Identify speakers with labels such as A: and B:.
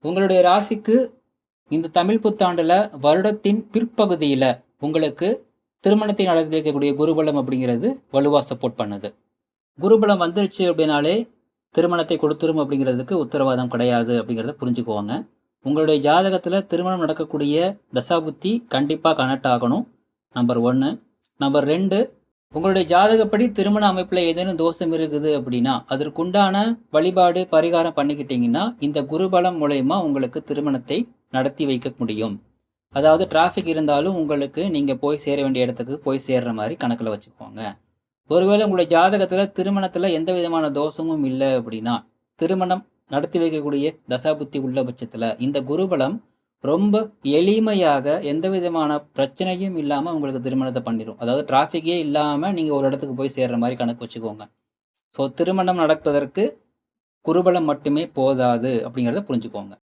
A: உங்களுடைய ராசிக்கு இந்த தமிழ் புத்தாண்டுல வருடத்தின் பிற்பகுதியில உங்களுக்கு திருமணத்தை நடத்தி வைக்கக்கூடிய குருபலம் அப்படிங்கிறது வலுவா சப்போர்ட் பண்ணுது. குருபலம் வந்துருச்சு அப்படின்னாலே திருமணத்தை கொடுத்துரும் அப்படிங்கிறதுக்கு உத்தரவாதம் கிடையாது அப்படிங்கிறத புரிஞ்சுக்குவாங்க. உங்களுடைய ஜாதகத்துல திருமணம் நடக்கக்கூடிய தசாபுத்தி கண்டிப்பா கனெக்ட் ஆகணும். நம்பர் 1. நம்பர் 2, உங்களுடைய ஜாதகப்படி திருமண அமைப்புல ஏதேனும் தோஷம் இருக்குது அப்படின்னா அதற்குண்டான வழிபாடு பரிகாரம் பண்ணிக்கிட்டீங்கன்னா இந்த குருபலம் மூலயமா உங்களுக்கு திருமணத்தை நடத்தி வைக்க முடியும். அதாவது டிராஃபிக் இருந்தாலும் உங்களுக்கு நீங்க போய் சேர வேண்டிய இடத்துக்கு போய் சேர்ற மாதிரி கணக்குல வச்சுக்கோங்க. ஒருவேளை உங்களுடைய ஜாதகத்துல திருமணத்துல எந்த விதமான தோஷமும் இல்லை அப்படின்னா திருமணம் நடத்தி வைக்கக்கூடிய தசாபுத்தி உள்ள பட்சத்துல இந்த குருபலம் ரொம்ப எளிமையாக எந்த விதமான பிரச்சனையும் இல்லாம உங்களுக்கு திருமணத்தை பண்ணிடும். அதாவது டிராஃபிக்கே இல்லாம நீங்க ஒரு இடத்துக்கு போய் சேர்ற மாதிரி கணக்கு வச்சுக்கோங்க. ஸோ திருமணம் நடப்பதற்கு குருபலம் மட்டுமே போதாது அப்படிங்கிறத புரிஞ்சுக்கோங்க.